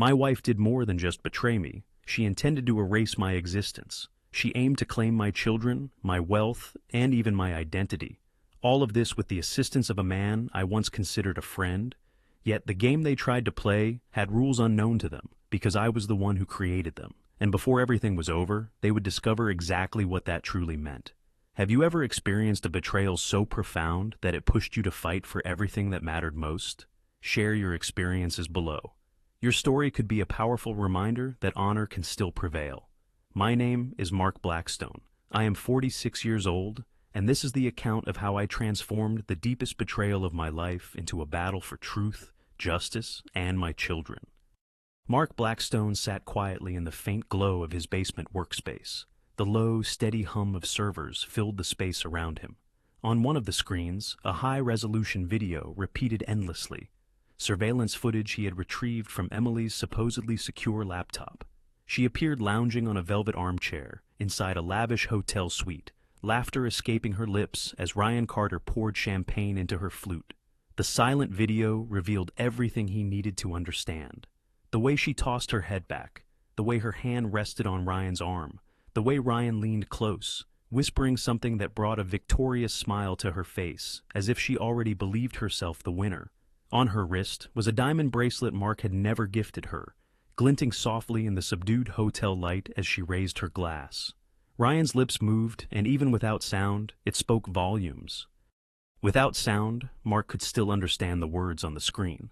My wife did more than just betray me. She intended to erase my existence. She aimed to claim my children, my wealth, and even my identity. All of this with the assistance of a man I once considered a friend. Yet the game they tried to play had rules unknown to them, because I was the one who created them. And before everything was over, they would discover exactly what that truly meant. Have you ever experienced a betrayal so profound that it pushed you to fight for everything that mattered most? Share your experiences below. Your story could be a powerful reminder that honor can still prevail. My name is Mark Blackstone. I am 46 years old, and this is the account of how I transformed the deepest betrayal of my life into a battle for truth, justice, and my children. Mark Blackstone sat quietly in the faint glow of his basement workspace. The low, steady hum of servers filled the space around him. On one of the screens, a high-resolution video repeated endlessly. Surveillance footage he had retrieved from Emily's supposedly secure laptop. She appeared lounging on a velvet armchair inside a lavish hotel suite, laughter escaping her lips as Ryan Carter poured champagne into her flute. The silent video revealed everything he needed to understand. The way she tossed her head back, the way her hand rested on Ryan's arm, the way Ryan leaned close, whispering something that brought a victorious smile to her face, as if she already believed herself the winner. On her wrist was a diamond bracelet Mark had never gifted her, glinting softly in the subdued hotel light as she raised her glass. Ryan's lips moved, and even without sound, it spoke volumes. Without sound, Mark could still understand the words on the screen.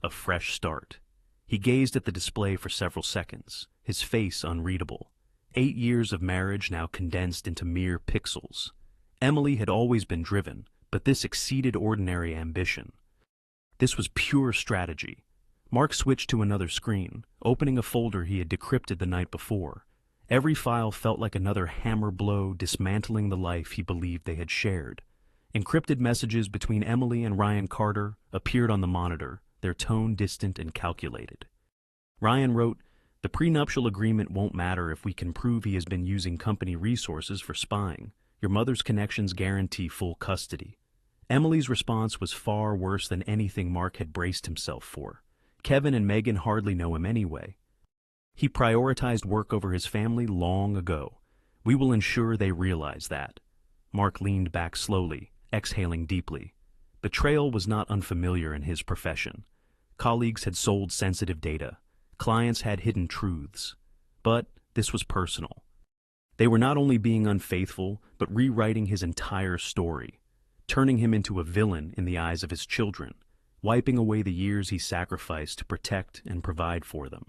A fresh start. He gazed at the display for several seconds, his face unreadable. 8 years of marriage now condensed into mere pixels. Emily had always been driven, but this exceeded ordinary ambition. This was pure strategy. Mark switched to another screen, opening a folder he had decrypted the night before. Every file felt like another hammer blow dismantling the life he believed they had shared. Encrypted messages between Emily and Ryan Carter appeared on the monitor, their tone distant and calculated. Ryan wrote, "The prenuptial agreement won't matter if we can prove he has been using company resources for spying. Your mother's connections guarantee full custody." Emily's response was far worse than anything Mark had braced himself for. Kevin and Megan hardly know him anyway. He prioritized work over his family long ago. We will ensure they realize that. Mark leaned back slowly, exhaling deeply. Betrayal was not unfamiliar in his profession. Colleagues had sold sensitive data. Clients had hidden truths. But this was personal. They were not only being unfaithful, but rewriting his entire story, turning him into a villain in the eyes of his children, wiping away the years he sacrificed to protect and provide for them.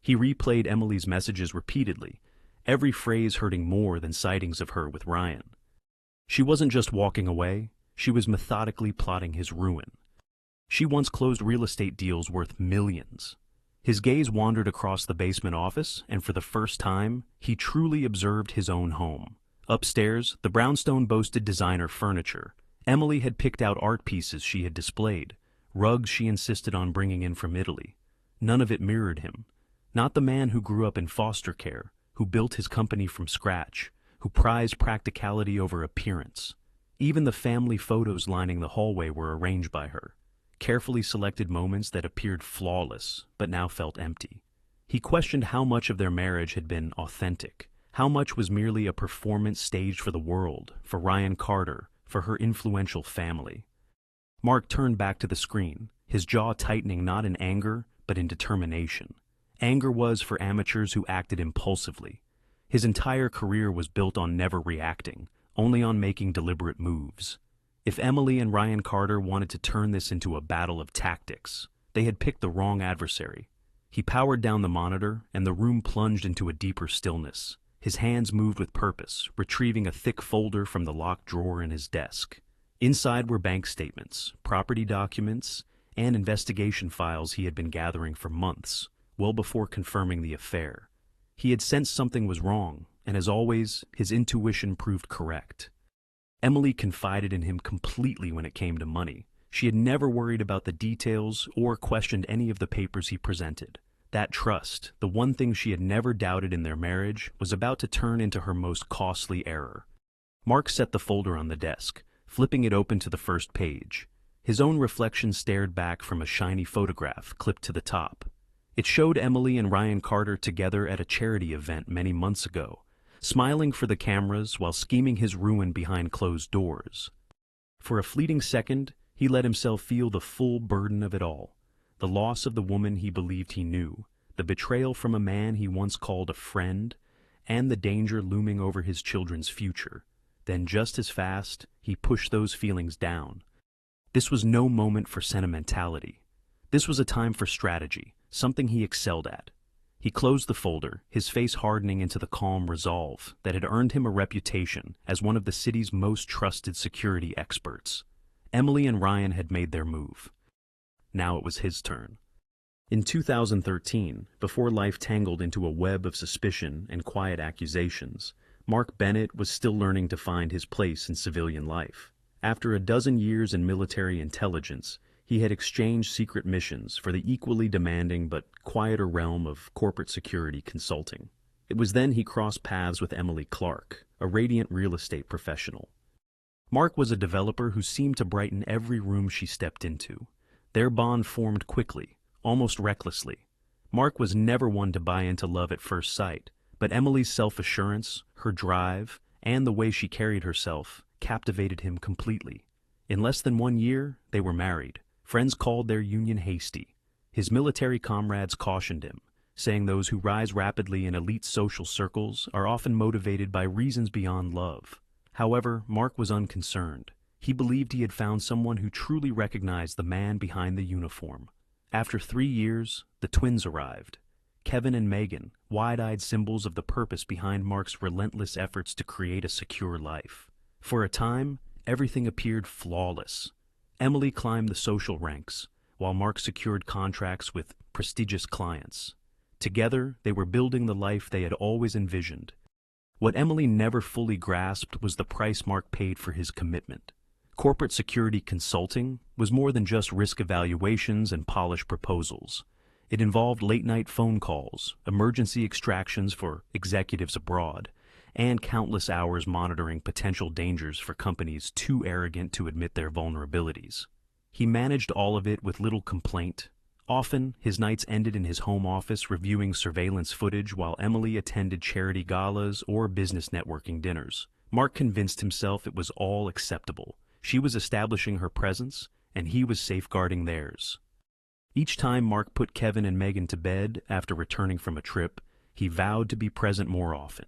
He replayed Emily's messages repeatedly, every phrase hurting more than sightings of her with Ryan. She wasn't just walking away, she was methodically plotting his ruin. She once closed real estate deals worth millions. His gaze wandered across the basement office, and for the first time, he truly observed his own home. Upstairs, the brownstone boasted designer furniture. Emily had picked out art pieces she had displayed, rugs she insisted on bringing in from Italy. None of it mirrored him. Not the man who grew up in foster care, who built his company from scratch, who prized practicality over appearance. Even the family photos lining the hallway were arranged by her, carefully selected moments that appeared flawless, but now felt empty. He questioned how much of their marriage had been authentic, how much was merely a performance staged for the world, for Ryan Carter, for her influential family. Mark turned back to the screen, his jaw tightening not in anger, but in determination. Anger was for amateurs who acted impulsively. His entire career was built on never reacting, only on making deliberate moves. If Emily and Ryan Carter wanted to turn this into a battle of tactics, they had picked the wrong adversary. He powered down the monitor, and the room plunged into a deeper stillness. His hands moved with purpose, retrieving a thick folder from the locked drawer in his desk. Inside were bank statements, property documents, and investigation files he had been gathering for months, well before confirming the affair. He had sensed something was wrong, and as always, his intuition proved correct. Emily confided in him completely when it came to money. She had never worried about the details or questioned any of the papers he presented. That trust, the one thing she had never doubted in their marriage, was about to turn into her most costly error. Mark set the folder on the desk, flipping it open to the first page. His own reflection stared back from a shiny photograph clipped to the top. It showed Emily and Ryan Carter together at a charity event many months ago, smiling for the cameras while scheming his ruin behind closed doors. For a fleeting second, he let himself feel the full burden of it all. The loss of the woman he believed he knew, the betrayal from a man he once called a friend, and the danger looming over his children's future. Then just as fast, he pushed those feelings down. This was no moment for sentimentality. This was a time for strategy, something he excelled at. He closed the folder, his face hardening into the calm resolve that had earned him a reputation as one of the city's most trusted security experts. Emily and Ryan had made their move. Now it was his turn. In 2013, before life tangled into a web of suspicion and quiet accusations, Mark Bennett was still learning to find his place in civilian life. After a dozen years in military intelligence, he had exchanged secret missions for the equally demanding but quieter realm of corporate security consulting. It was then he crossed paths with Emily Clark, a radiant real estate professional. Mark was a developer who seemed to brighten every room she stepped into. Their bond formed quickly, almost recklessly. Mark was never one to buy into love at first sight, but Emily's self-assurance, her drive, and the way she carried herself captivated him completely. In less than 1 year, they were married. Friends called their union hasty. His military comrades cautioned him, saying those who rise rapidly in elite social circles are often motivated by reasons beyond love. However, Mark was unconcerned. He believed he had found someone who truly recognized the man behind the uniform. After 3 years, the twins arrived. Kevin and Megan, wide-eyed symbols of the purpose behind Mark's relentless efforts to create a secure life. For a time, everything appeared flawless. Emily climbed the social ranks, while Mark secured contracts with prestigious clients. Together, they were building the life they had always envisioned. What Emily never fully grasped was the price Mark paid for his commitment. Corporate security consulting was more than just risk evaluations and polished proposals. It involved late-night phone calls, emergency extractions for executives abroad, and countless hours monitoring potential dangers for companies too arrogant to admit their vulnerabilities. He managed all of it with little complaint. Often, his nights ended in his home office reviewing surveillance footage while Emily attended charity galas or business networking dinners. Mark convinced himself it was all acceptable. She was establishing her presence, and he was safeguarding theirs. Each time Mark put Kevin and Megan to bed after returning from a trip, he vowed to be present more often.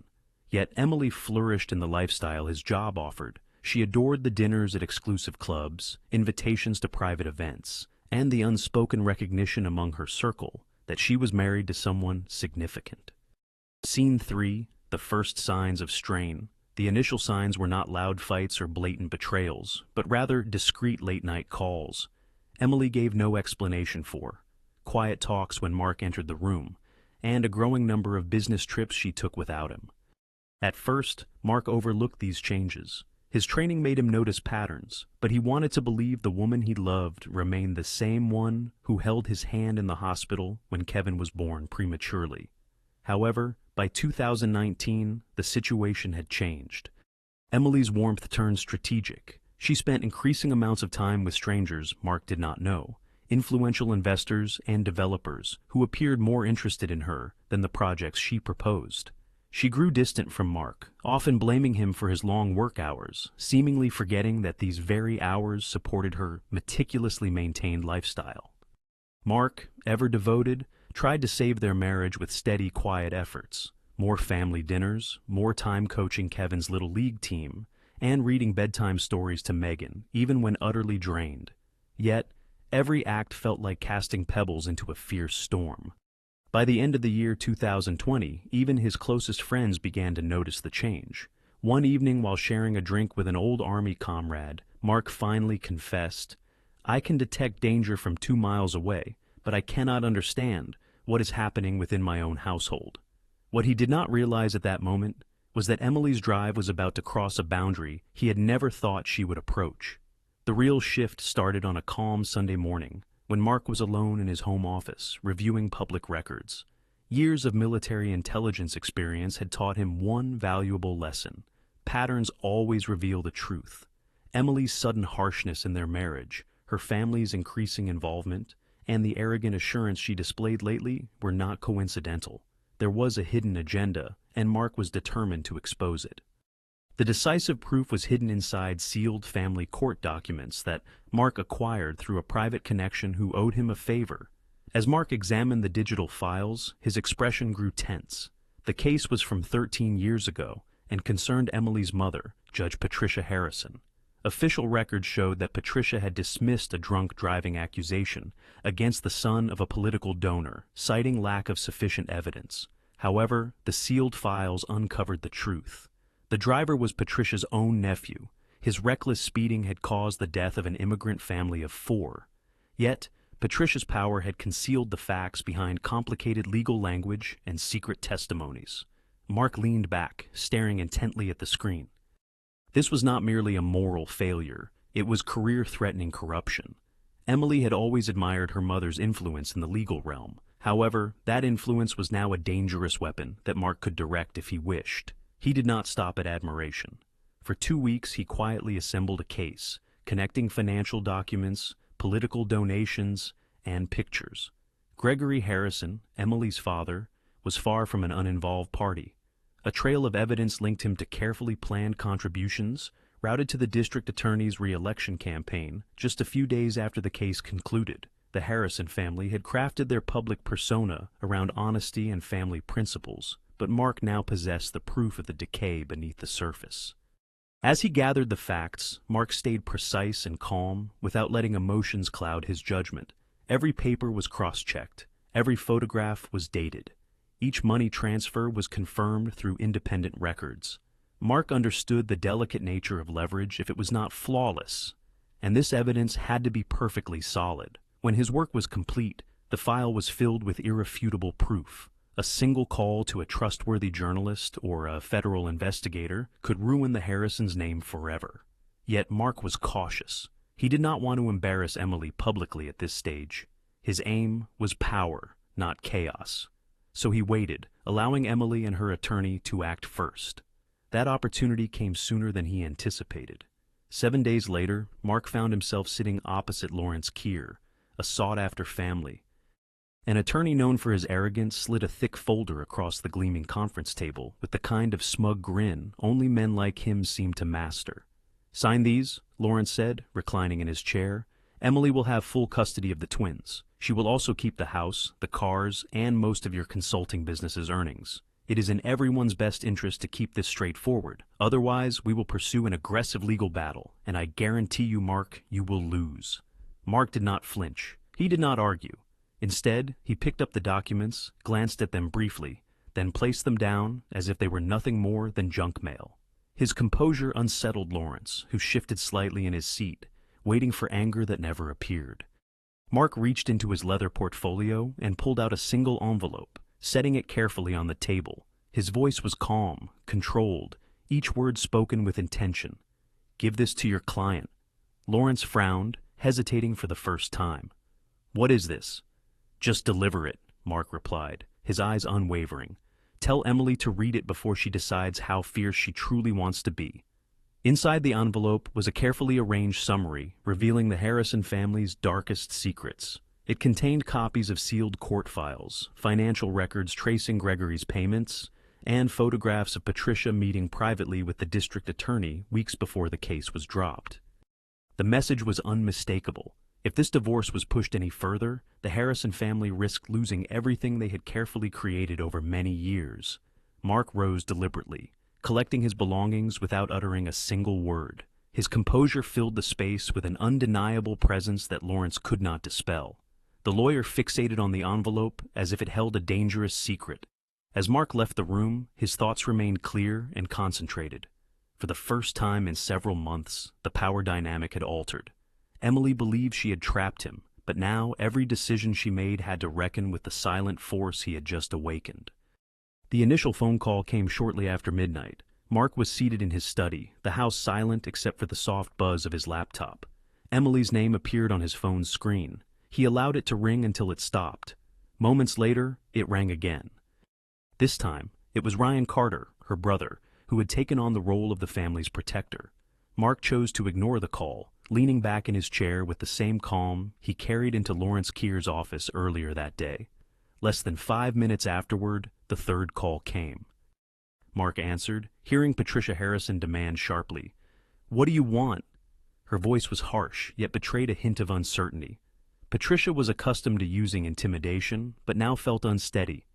Yet Emily flourished in the lifestyle his job offered. She adored the dinners at exclusive clubs, invitations to private events, and the unspoken recognition among her circle that she was married to someone significant. Scene 3, the first signs of strain. The initial signs were not loud fights or blatant betrayals, but rather discreet late-night calls. Emily gave no explanation for. Quiet talks when Mark entered the room, and a growing number of business trips she took without him. At first, Mark overlooked these changes. His training made him notice patterns, but he wanted to believe the woman he loved remained the same one who held his hand in the hospital when Kevin was born prematurely. However, by 2019, the situation had changed. Emily's warmth turned strategic. She spent increasing amounts of time with strangers Mark did not know, influential investors and developers who appeared more interested in her than the projects she proposed. She grew distant from Mark, often blaming him for his long work hours, seemingly forgetting that these very hours supported her meticulously maintained lifestyle. Mark, ever devoted, tried to save their marriage with steady, quiet efforts. More family dinners, more time coaching Kevin's little league team, and reading bedtime stories to Megan, even when utterly drained. Yet, every act felt like casting pebbles into a fierce storm. By the end of the year 2020, even his closest friends began to notice the change. One evening while sharing a drink with an old Army comrade, Mark finally confessed, "I can detect danger from 2 miles away, but I cannot understand what is happening within my own household." What he did not realize at that moment was that Emily's drive was about to cross a boundary he had never thought she would approach. The real shift started on a calm Sunday morning, when Mark was alone in his home office, reviewing public records. Years of military intelligence experience had taught him one valuable lesson. Patterns always reveal the truth. Emily's sudden harshness in their marriage, her family's increasing involvement, and the arrogant assurance she displayed lately were not coincidental. There was a hidden agenda, and Mark was determined to expose it. The decisive proof was hidden inside sealed family court documents that Mark acquired through a private connection who owed him a favor. As Mark examined the digital files, his expression grew tense. The case was from 13 years ago and concerned Emily's mother, Judge Patricia Harrison. Official records showed that Patricia had dismissed a drunk driving accusation against the son of a political donor, citing lack of sufficient evidence. However, the sealed files uncovered the truth. The driver was Patricia's own nephew. His reckless speeding had caused the death of an immigrant family of 4. Yet, Patricia's power had concealed the facts behind complicated legal language and secret testimonies. Mark leaned back, staring intently at the screen. This was not merely a moral failure, it was career-threatening corruption. Emily had always admired her mother's influence in the legal realm. However, that influence was now a dangerous weapon that Mark could direct if he wished. He did not stop at admiration. For 2 weeks he quietly assembled a case, connecting financial documents, political donations, and pictures. Gregory Harrison, Emily's father, was far from an uninvolved party. A trail of evidence linked him to carefully planned contributions, routed to the district attorney's re-election campaign just a few days after the case concluded. The Harrison family had crafted their public persona around honesty and family principles, but Mark now possessed the proof of the decay beneath the surface. As he gathered the facts, Mark stayed precise and calm, without letting emotions cloud his judgment. Every paper was cross-checked. Every photograph was dated. Each money transfer was confirmed through independent records. Mark understood the delicate nature of leverage if it was not flawless, and this evidence had to be perfectly solid. When his work was complete, the file was filled with irrefutable proof. A single call to a trustworthy journalist or a federal investigator could ruin the Harrisons' name forever. Yet Mark was cautious. He did not want to embarrass Emily publicly at this stage. His aim was power, not chaos. So he waited, allowing Emily and her attorney to act first. That opportunity came sooner than he anticipated. 7 days later, Mark found himself sitting opposite Lawrence Keir, a sought-after family. An attorney known for his arrogance slid a thick folder across the gleaming conference table with the kind of smug grin only men like him seemed to master. "Sign these," Lawrence said, reclining in his chair. "Emily will have full custody of the twins. She will also keep the house, the cars, and most of your consulting business's earnings. It is in everyone's best interest to keep this straightforward. Otherwise, we will pursue an aggressive legal battle, and I guarantee you, Mark, you will lose." Mark did not flinch. He did not argue. Instead, he picked up the documents, glanced at them briefly, then placed them down as if they were nothing more than junk mail. His composure unsettled Lawrence, who shifted slightly in his seat, waiting for anger that never appeared. Mark reached into his leather portfolio and pulled out a single envelope, setting it carefully on the table. His voice was calm, controlled, each word spoken with intention. "Give this to your client." Lawrence frowned, hesitating for the first time. "What is this?" "Just deliver it," Mark replied, his eyes unwavering. "Tell Emily to read it before she decides how fierce she truly wants to be." Inside the envelope was a carefully arranged summary revealing the Harrison family's darkest secrets. It contained copies of sealed court files, financial records tracing Gregory's payments, and photographs of Patricia meeting privately with the district attorney weeks before the case was dropped. The message was unmistakable. If this divorce was pushed any further, the Harrison family risked losing everything they had carefully created over many years. Mark rose deliberately, collecting his belongings without uttering a single word. His composure filled the space with an undeniable presence that Lawrence could not dispel. The lawyer fixated on the envelope as if it held a dangerous secret. As Mark left the room, his thoughts remained clear and concentrated. For the first time in several months, the power dynamic had altered. Emily believed she had trapped him, but now every decision she made had to reckon with the silent force he had just awakened. The initial phone call came shortly after midnight. Mark was seated in his study, the house silent except for the soft buzz of his laptop. Emily's name appeared on his phone's screen. He allowed it to ring until it stopped. Moments later, it rang again. This time, it was Ryan Carter, her brother, who had taken on the role of the family's protector. Mark chose to ignore the call, leaning back in his chair with the same calm he carried into Lawrence Keir's office earlier that day. Less than 5 minutes afterward, the third call came. Mark answered, hearing Patricia Harrison demand sharply, "What do you want?" Her voice was harsh, yet betrayed a hint of uncertainty. Patricia was accustomed to using intimidation, but now felt unsteady.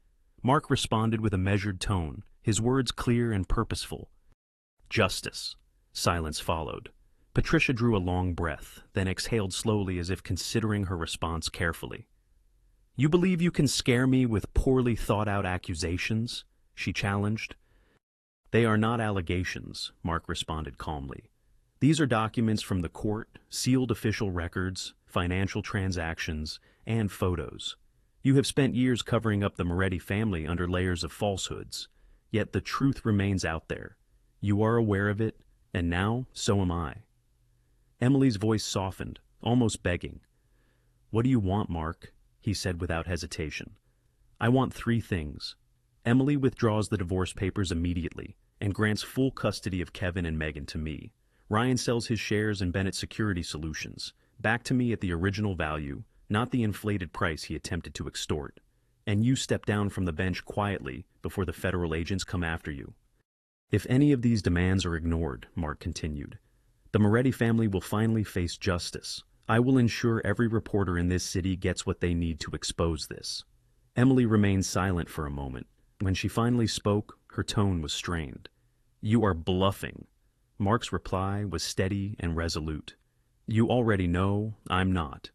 Mark responded with a measured tone, his words clear and purposeful. "Justice." Silence followed. Patricia drew a long breath, then exhaled slowly as if considering her response carefully. "You believe you can scare me with poorly thought-out accusations?" she challenged. "They are not allegations," Mark responded calmly. "These are documents from the court, sealed official records, financial transactions, and photos. You have spent years covering up the Moretti family under layers of falsehoods, yet the truth remains out there. You are aware of it, and now so am I." Emily's voice softened, almost begging. "What do you want, Mark?" he said without hesitation. "I want 3 things. Emily withdraws the divorce papers immediately and grants full custody of Kevin and Megan to me. Ryan sells his shares in Bennett Security Solutions, back to me at the original value, not the inflated price he attempted to extort. And you step down from the bench quietly before the federal agents come after you." "If any of these demands are ignored," Mark continued, "the Moretti family will finally face justice. I will ensure every reporter in this city gets what they need to expose this." Emily remained silent for a moment. When she finally spoke, her tone was strained. "You are bluffing." Mark's reply was steady and resolute. "You already know I'm not."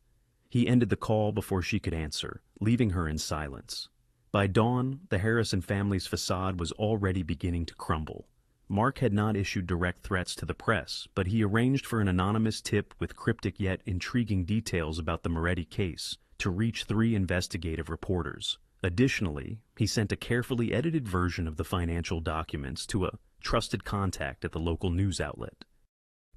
He ended the call before she could answer, leaving her in silence. By dawn, the Harrison family's facade was already beginning to crumble. Mark had not issued direct threats to the press, but he arranged for an anonymous tip with cryptic yet intriguing details about the Moretti case to reach 3 investigative reporters. Additionally, he sent a carefully edited version of the financial documents to a trusted contact at the local news outlet.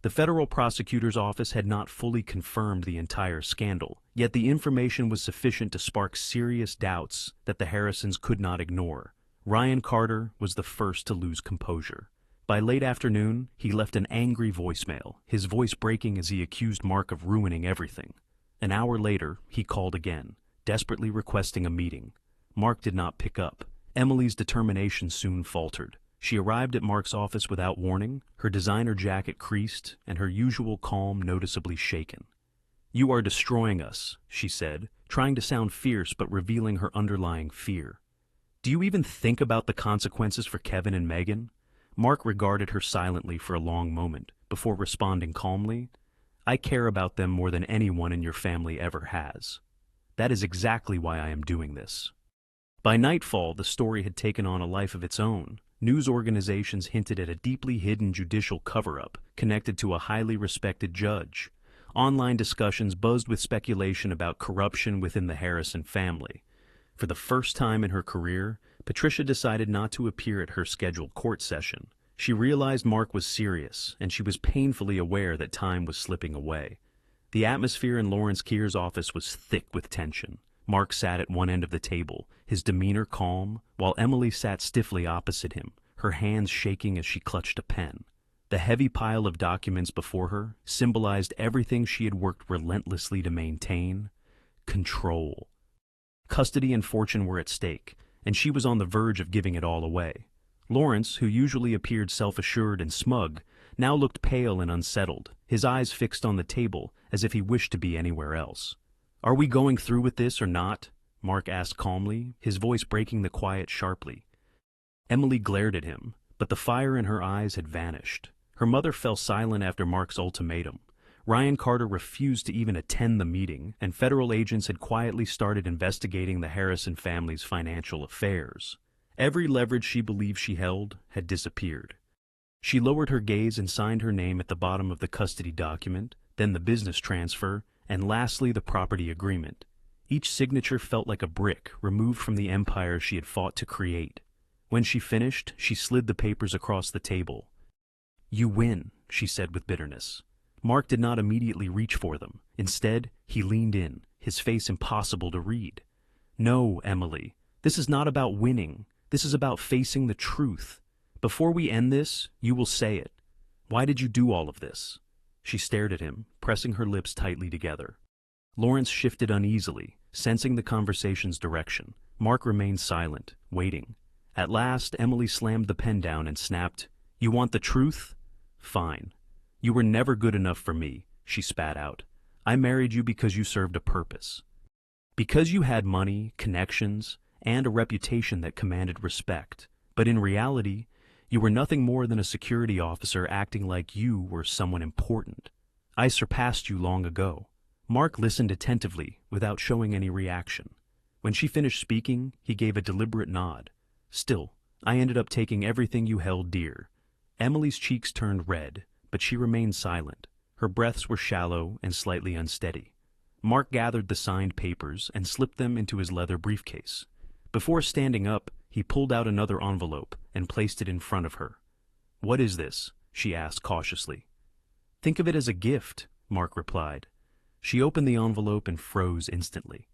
The federal prosecutor's office had not fully confirmed the entire scandal, yet the information was sufficient to spark serious doubts that the Harrisons could not ignore. Ryan Carter was the first to lose composure. By late afternoon, he left an angry voicemail, his voice breaking as he accused Mark of ruining everything. An hour later, he called again, desperately requesting a meeting. Mark did not pick up. Emily's determination soon faltered. She arrived at Mark's office without warning, her designer jacket creased and her usual calm noticeably shaken. "You are destroying us," she said, trying to sound fierce but revealing her underlying fear. "Do you even think about the consequences for Kevin and Megan?" Mark regarded her silently for a long moment, before responding calmly, "I care about them more than anyone in your family ever has. That is exactly why I am doing this." By nightfall, the story had taken on a life of its own. News organizations hinted at a deeply hidden judicial cover-up connected to a highly respected judge. Online discussions buzzed with speculation about corruption within the Harrison family. For the first time in her career, Patricia decided not to appear at her scheduled court session. She realized Mark was serious, and she was painfully aware that time was slipping away. The atmosphere in Lawrence Keir's office was thick with tension. Mark sat at one end of the table, his demeanor calm, while Emily sat stiffly opposite him, her hands shaking as she clutched a pen. The heavy pile of documents before her symbolized everything she had worked relentlessly to maintain: control. Custody and fortune were at stake, and she was on the verge of giving it all away. Lawrence, who usually appeared self-assured and smug, now looked pale and unsettled, his eyes fixed on the table as if he wished to be anywhere else. "Are we going through with this or not?" Mark asked calmly, his voice breaking the quiet sharply. Emily glared at him, but the fire in her eyes had vanished. Her mother fell silent after Mark's ultimatum. Ryan Carter refused to even attend the meeting, and federal agents had quietly started investigating the Harrison family's financial affairs. Every leverage she believed she held had disappeared. She lowered her gaze and signed her name at the bottom of the custody document, then the business transfer, and lastly the property agreement. Each signature felt like a brick removed from the empire she had fought to create. When she finished, she slid the papers across the table. "You win," she said with bitterness. Mark did not immediately reach for them. Instead, he leaned in, his face impossible to read. "No, Emily, this is not about winning. This is about facing the truth. Before we end this, you will say it. Why did you do all of this?" She stared at him, pressing her lips tightly together. Lawrence shifted uneasily, sensing the conversation's direction. Mark remained silent, waiting. At last, Emily slammed the pen down and snapped, "You want the truth? Fine. You were never good enough for me," she spat out. "I married you because you served a purpose. Because you had money, connections, and a reputation that commanded respect. But in reality, you were nothing more than a security officer acting like you were someone important. I surpassed you long ago." Mark listened attentively, without showing any reaction. When she finished speaking, he gave a deliberate nod. "Still, I ended up taking everything you held dear." Emily's cheeks turned red, but she remained silent. Her breaths were shallow and slightly unsteady. Mark gathered the signed papers and slipped them into his leather briefcase. Before standing up, he pulled out another envelope and placed it in front of her. "What is this?" she asked cautiously. "Think of it as a gift," Mark replied. She opened the envelope and froze instantly.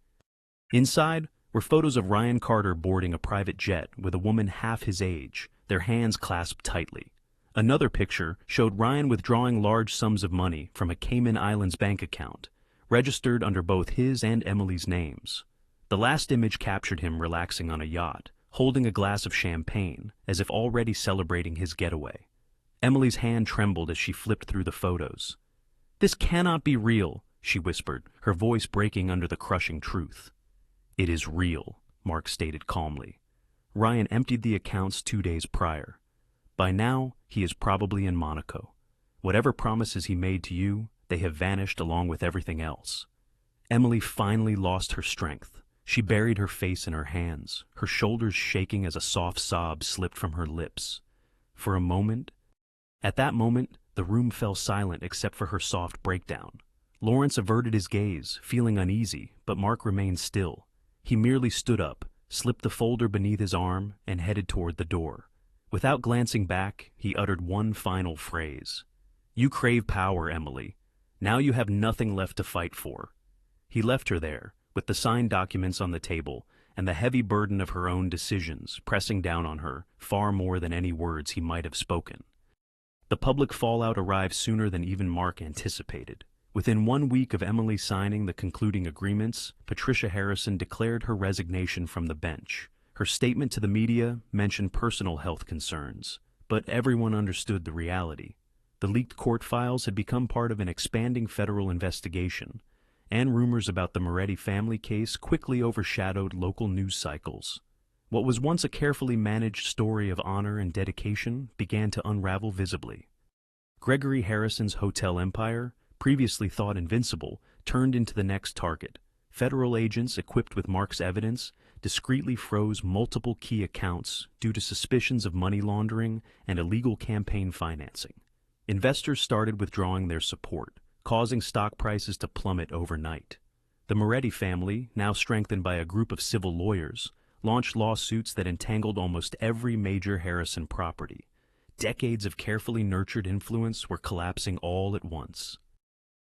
Inside were photos of Ryan Carter boarding a private jet with a woman half his age, their hands clasped tightly. Another picture showed Ryan withdrawing large sums of money from a Cayman Islands bank account, registered under both his and Emily's names. The last image captured him relaxing on a yacht, holding a glass of champagne, as if already celebrating his getaway. Emily's hand trembled as she flipped through the photos. "This cannot be real," she whispered, her voice breaking under the crushing truth. "It is real," Mark stated calmly. "Ryan emptied the accounts 2 days prior. By now, he is probably in Monaco. Whatever promises he made to you, they have vanished along with everything else." Emily finally lost her strength. She buried her face in her hands, her shoulders shaking as a soft sob slipped from her lips. At that moment, the room fell silent except for her soft breakdown. Lawrence averted his gaze, feeling uneasy, but Mark remained still. He merely stood up, slipped the folder beneath his arm, and headed toward the door. Without glancing back, he uttered one final phrase. "You crave power, Emily. Now you have nothing left to fight for." He left her there, with the signed documents on the table and the heavy burden of her own decisions pressing down on her far more than any words he might have spoken. The public fallout arrived sooner than even Mark anticipated. Within 1 week of Emily signing the concluding agreements, Patricia Harrison declared her resignation from the bench. Her statement to the media mentioned personal health concerns, but everyone understood the reality. The leaked court files had become part of an expanding federal investigation, and rumors about the Moretti family case quickly overshadowed local news cycles. What was once a carefully managed story of honor and dedication began to unravel visibly. Gregory Harrison's hotel empire, previously thought invincible, turned into the next target. Federal agents equipped with Mark's evidence discreetly froze multiple key accounts due to suspicions of money laundering and illegal campaign financing. Investors started withdrawing their support, causing stock prices to plummet overnight. The Moretti family, now strengthened by a group of civil lawyers, launched lawsuits that entangled almost every major Harrison property. Decades of carefully nurtured influence were collapsing all at once.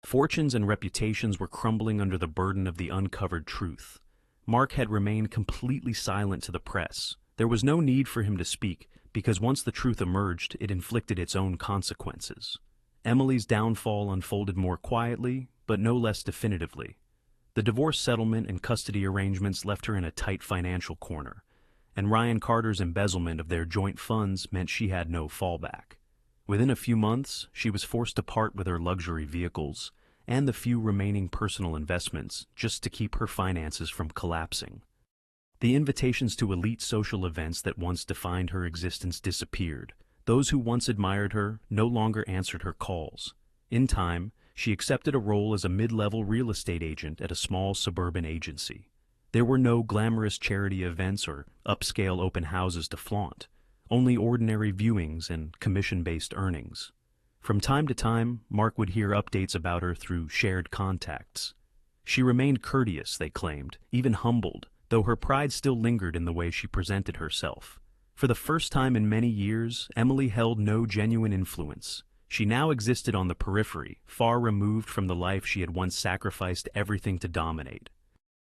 Fortunes and reputations were crumbling under the burden of the uncovered truth. Mark had remained completely silent to the press. There was no need for him to speak, because once the truth emerged, it inflicted its own consequences. Emily's downfall unfolded more quietly, but no less definitively. The divorce settlement and custody arrangements left her in a tight financial corner, and Ryan Carter's embezzlement of their joint funds meant she had no fallback. Within a few months, she was forced to part with her luxury vehicles and the few remaining personal investments just to keep her finances from collapsing. The invitations to elite social events that once defined her existence disappeared. Those who once admired her no longer answered her calls. In time, she accepted a role as a mid-level real estate agent at a small suburban agency. There were no glamorous charity events or upscale open houses to flaunt, only ordinary viewings and commission-based earnings. From time to time, Mark would hear updates about her through shared contacts. She remained courteous, they claimed, even humbled, though her pride still lingered in the way she presented herself. For the first time in many years, Emily held no genuine influence. She now existed on the periphery, far removed from the life she had once sacrificed everything to dominate.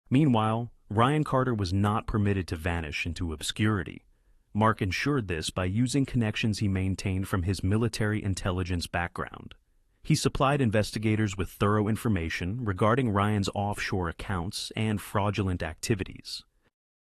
Meanwhile, Ryan Carter was not permitted to vanish into obscurity. Mark ensured this by using connections he maintained from his military intelligence background. He supplied investigators with thorough information regarding Ryan's offshore accounts and fraudulent activities.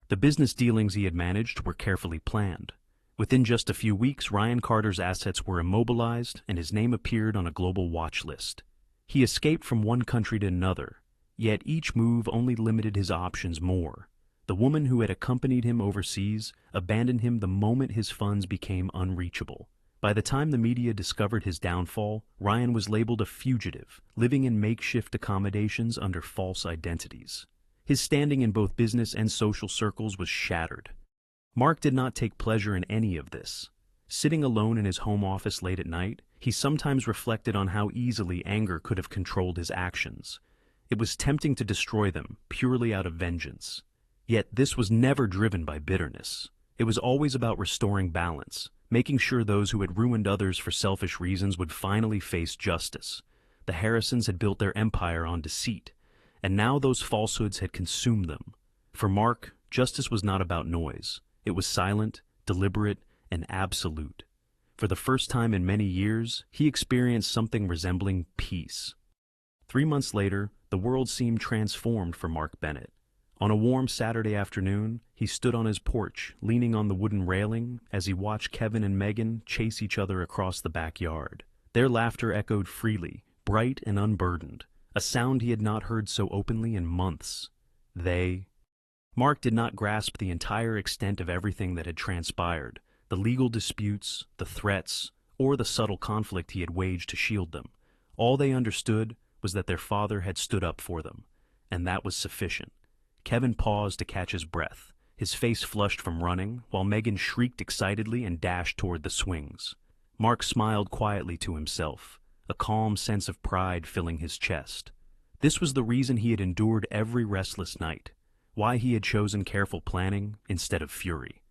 The business dealings he had managed were carefully planned. Within just a few weeks, Ryan Carter's assets were immobilized and his name appeared on a global watch list. He escaped from one country to another, yet each move only limited his options more. The woman who had accompanied him overseas abandoned him the moment his funds became unreachable. By the time the media discovered his downfall, Ryan was labeled a fugitive, living in makeshift accommodations under false identities. His standing in both business and social circles was shattered. Mark did not take pleasure in any of this. Sitting alone in his home office late at night, he sometimes reflected on how easily anger could have controlled his actions. It was tempting to destroy them, purely out of vengeance. Yet this was never driven by bitterness. It was always about restoring balance, making sure those who had ruined others for selfish reasons would finally face justice. The Harrisons had built their empire on deceit, and now those falsehoods had consumed them. For Mark, justice was not about noise. It was silent, deliberate, and absolute. For the first time in many years, he experienced something resembling peace. 3 months later, the world seemed transformed for Mark Bennett. On a warm Saturday afternoon, he stood on his porch, leaning on the wooden railing as he watched Kevin and Megan chase each other across the backyard. Their laughter echoed freely, bright and unburdened, a sound he had not heard so openly in months. Mark did not grasp the entire extent of everything that had transpired, the legal disputes, the threats, or the subtle conflict he had waged to shield them. All they understood was that their father had stood up for them, and that was sufficient. Kevin paused to catch his breath, his face flushed from running, while Megan shrieked excitedly and dashed toward the swings. Mark smiled quietly to himself, a calm sense of pride filling his chest. This was the reason he had endured every restless night, why he had chosen careful planning instead of fury.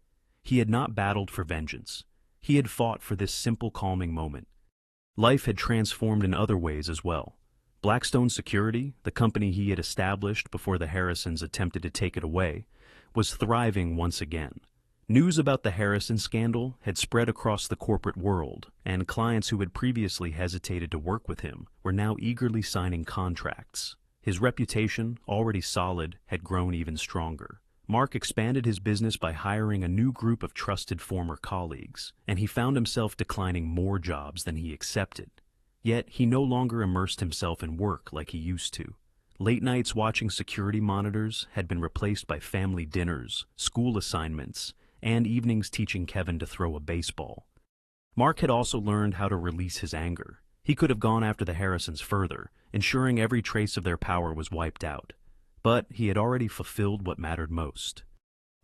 He had not battled for vengeance. He had fought for this simple calming moment. Life had transformed in other ways as well. Blackstone Security, the company he had established before the Harrisons attempted to take it away, was thriving once again. News about the Harrison scandal had spread across the corporate world, and clients who had previously hesitated to work with him were now eagerly signing contracts. His reputation, already solid, had grown even stronger. Mark expanded his business by hiring a new group of trusted former colleagues, and he found himself declining more jobs than he accepted. Yet he no longer immersed himself in work like he used to. Late nights watching security monitors had been replaced by family dinners, school assignments, and evenings teaching Kevin to throw a baseball. Mark had also learned how to release his anger. He could have gone after the Harrisons further, ensuring every trace of their power was wiped out. But he had already fulfilled what mattered most.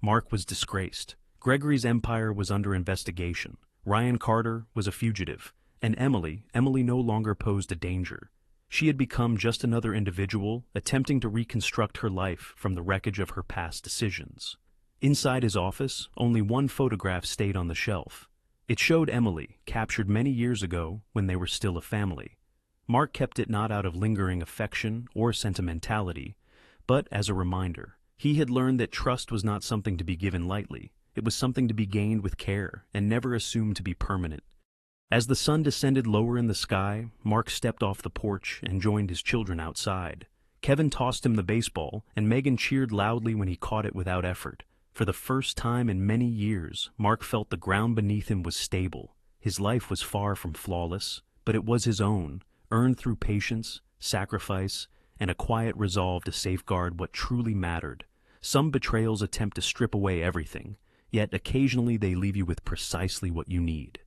Mark was disgraced. Gregory's empire was under investigation. Ryan Carter was a fugitive. And Emily no longer posed a danger. She had become just another individual attempting to reconstruct her life from the wreckage of her past decisions. Inside his office, only one photograph stayed on the shelf. It showed Emily, captured many years ago when they were still a family. Mark kept it not out of lingering affection or sentimentality, but as a reminder. He had learned that trust was not something to be given lightly. It was something to be gained with care and never assumed to be permanent. As the sun descended lower in the sky, Mark stepped off the porch and joined his children outside. Kevin tossed him the baseball, and Megan cheered loudly when he caught it without effort. For the first time in many years, Mark felt the ground beneath him was stable. His life was far from flawless, but it was his own, earned through patience, sacrifice, and a quiet resolve to safeguard what truly mattered. Some betrayals attempt to strip away everything, yet occasionally they leave you with precisely what you need.